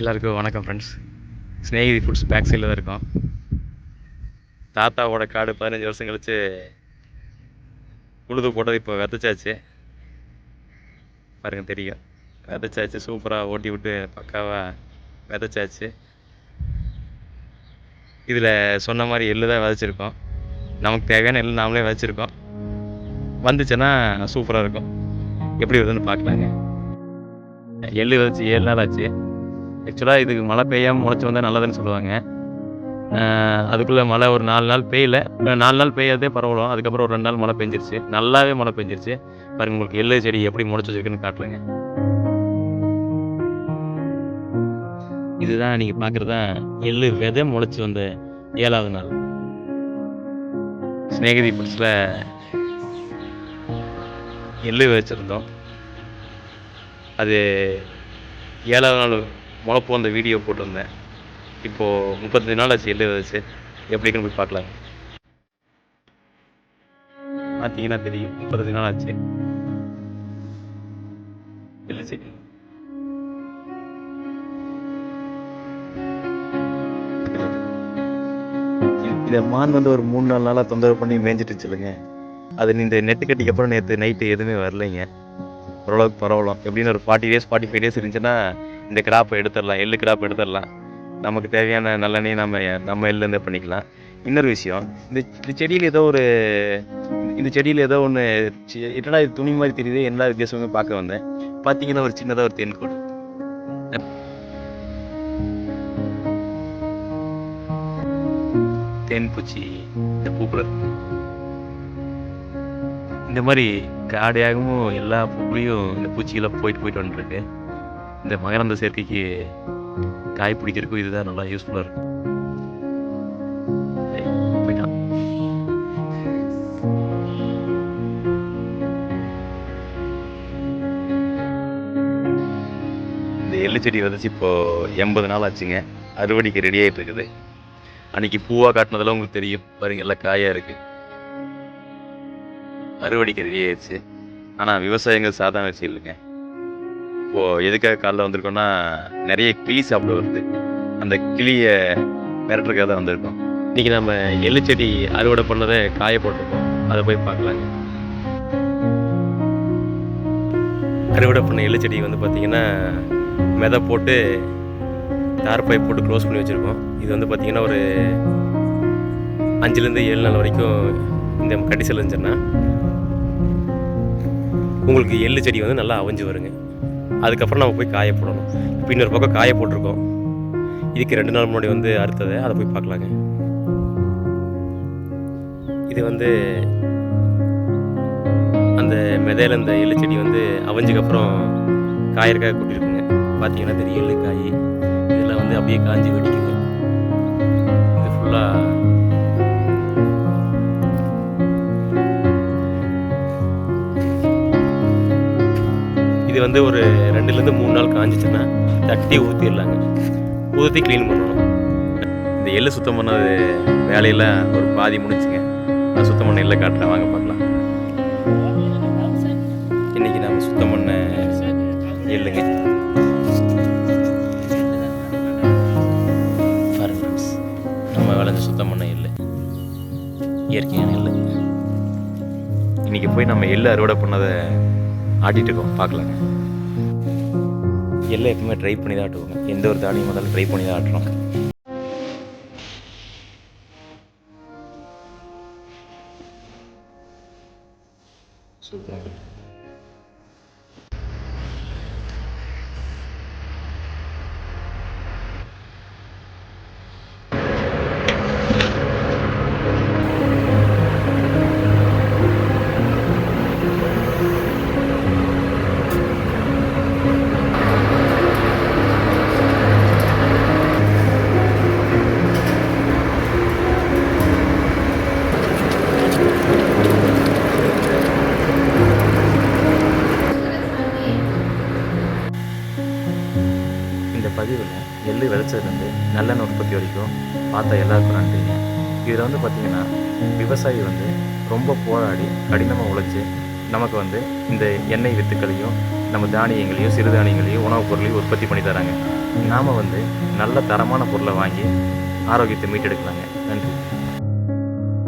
எல்லாருக்கும் வணக்கம் friends. Snehithi foods back சைடில் தான் இருக்கோம். தாத்தாவோட காடு 15 வருஷம் கழிச்சு உழுது போட்டது இப்போ விதைச்சாச்சு. பாருங்கள் தெரியும், விதைச்சாச்சு. சூப்பராக ஓட்டி விட்டு பக்காவாக விதைச்சாச்சு. இதில் சொன்ன மாதிரி எள்ளு தான் விதைச்சிருக்கோம். நமக்கு தேவையான எள்ளு நாமளே விதைச்சிருக்கோம். வந்துச்சுன்னா சூப்பராக இருக்கும். எப்படி வருதுன்னு பார்க்கலாங்க. எள்ளு விதைச்சி 7 நாள் ஆச்சு. ஆக்சுவலாக இதுக்கு மழை பெய்யாமல் முளைச்சி வந்தால் நல்லதுன்னு சொல்லுவாங்க. அதுக்குள்ளே மழை ஒரு 4 நாள் பெய்யல. 4 நாள் பெய்யாதே பரவாயில்ல. அதுக்கப்புறம் ஒரு 2 நாள் மழை பெஞ்சிருச்சு. நல்லாவே மழை பெஞ்சிருச்சு. பாருங்கள், உங்களுக்கு எள்ளு செடி எப்படி முளைச்சி வச்சிருக்குன்னு காட்டுறேங்க. இதுதான் நீங்கள் பார்க்குறது தான் எள்ளு விதை முளைச்சி வந்த 7வது நாள். ஸ்நேகிதி ஃபுட்ஸில் எள்ளு வச்சுருந்தோம். அது 7வது நாள் முளைப்பு வந்த வீடியோ போட்டிருந்தேன். இப்போது 35 நாள் ஆச்சு எள்ளு விதைச்சு. எப்படின்னு போய் பார்க்கலாம். பார்த்தீங்கன்னா தெரியும், 35 நாள் ஆச்சு எள்ளு செடி. இதை மான் வந்து ஒரு 3-4 நாளாக தொந்தரவு பண்ணி மேய்ஞ்சிட்டு சொல்லுங்க. அது இந்த நெட்டு கட்டிக்கு அப்புறம் நேற்று நைட்டு எதுவுமே வரலைங்க. ஓரளவுக்கு பரவாயில்ல. எப்படின்னு ஒரு 40 days 45 days இருந்துச்சுன்னா இந்த கிராப்பை எடுத்துடலாம், எள்ளு கிராப்பை எடுத்துடலாம். நமக்கு தேவையான நல்லெண்ணெய் நம்ம எள்ளுலேருந்தே பண்ணிக்கலாம். இன்னொரு விஷயம், இந்த செடியில் ஏதோ ஒன்று என்னடா இது துணி மாதிரி தெரியுது, என்ன வித்தியாசமே பார்க்க வந்தேன். பார்த்தீங்கன்னா ஒரு சின்னதாக ஒரு தேன்கூடு. தேன்பூச்சி இந்த பூக்குள்ள இந்த மாதிரி காடையாகவும் எல்லா பூக்குலையும் இந்த பூச்சிகளாக போயிட்டு வந்துருக்கு. இந்த மகரந்த சேர்க்கைக்கு காய் பிடிக்கிறதுக்கும் இதுதான் நல்லா யூஸ்ஃபுல்லாக இருக்கும். போயிட்டான். இந்த எள்ளு செடி விதைச்சி இப்போது 80 நாள் ஆச்சுங்க. அறுவடைக்கு ரெடி ஆகிட்டு இருக்குது. அன்றைக்கி பூவாக காட்டினதெல்லாம் உங்களுக்கு தெரியும். பாருங்கள், எல்லாம் காயாக இருக்குது. அறுவடைக்கு ரெடி ஆயிடுச்சு. ஆனால் விவசாயங்கள் சாதாரண விஷயம் இல்லைங்க. இப்போது எதுக்காக காலைல வந்திருக்கோன்னா, நிறைய கிளி சாப்பிட வருது. அந்த கிளியை மிரட்டுறதுக்காக தான் வந்திருக்கோம். இன்றைக்கி நம்ம எள்ளு செடி அறுவடை பண்ணதை காய போட்டிருக்கோம். அதை போய் பார்க்கலாங்க. அறுவடை பண்ண எள்ளு செடி வந்து பார்த்திங்கன்னா மெதை போட்டு தார் பைப் போட்டு க்ளோஸ் பண்ணி வச்சுருக்கோம். இது வந்து பார்த்திங்கன்னா ஒரு 5லேருந்து 7 நாள் வரைக்கும் இந்த கண்டிஷன் இருந்துச்சுன்னா உங்களுக்கு எள்ளு செடி வந்து நல்லா அவிஞ்சு வருங்க. அதுக்கப்புறம் நம்ம போய் காய போடணும். இப்போ இன்னொரு பக்கம் காய போட்டிருக்கோம். இதுக்கு 2 நாள் முன்னாடி வந்து அறுத்ததை அதை போய் பார்க்கலாங்க. இது வந்து அந்த மெதையில் இந்த எள்ளு செடி வந்து அவிஞ்சதுக்கப்புறம் காயறக்காக கூட்டியிருக்குங்க. பார்த்தீங்கன்னா தெரியும், எள்ளு காய் இதெல்லாம் வந்து அப்படியே காஞ்சி வெடிக்குது. இது ஃபுல்லாக இது வந்து ஒரு 2லேருந்து 3 நாள் காஞ்சிச்சுன்னா தட்டி ஊற்றிடலாங்க. ஊற்றி க்ளீன் பண்ணணும். இந்த எள்ளு சுத்தம் பண்ணது வேலையில் ஒரு பாதி முடிச்சுங்க. நான் சுத்தம் பண்ண எள்ளை காட்டுறேன், வாங்க பார்க்கலாம். இன்றைக்கி நாம் சுத்தம் பண்ண எள்ளுங்க. நம்ம விளைஞ்சு சுத்தம் பண்ண எள்ளு, இயற்கையான எள்ளு. இன்றைக்கி போய் நம்ம எள்ளு அறுவடை பண்ணதை ஆட்டிகிட்டு இருக்கோம், பார்க்கலாங்க. எல்லாம் எப்பவுமே ட்ரை பண்ணி தான் ஆட்டுவோங்க. எந்த ஒரு தானியம் வந்தாலும் ட்ரை பண்ணி தான் ஆட்டுறோம். சூப்பராக பதிவில் எள்ளு விதைச்சதுலேருந்து நல்லெண்ணெய் உற்பத்தி வரைக்கும் பார்த்த எல்லாருக்கும் நன்றிங்க. இதில் வந்து பார்த்திங்கன்னா விவசாயி வந்து ரொம்ப போராடி கடினமாக உழைச்சி நமக்கு வந்து இந்த எண்ணெய் வித்துக்களையும் நம்ம தானியங்களையும் சிறுதானியங்களையும் உணவுப் பொருளையும் உற்பத்தி பண்ணி தராங்க. நாம் வந்து நல்ல தரமான பொருளை வாங்கி ஆரோக்கியத்தை மீட்டெடுக்கலாங்க. நன்றி.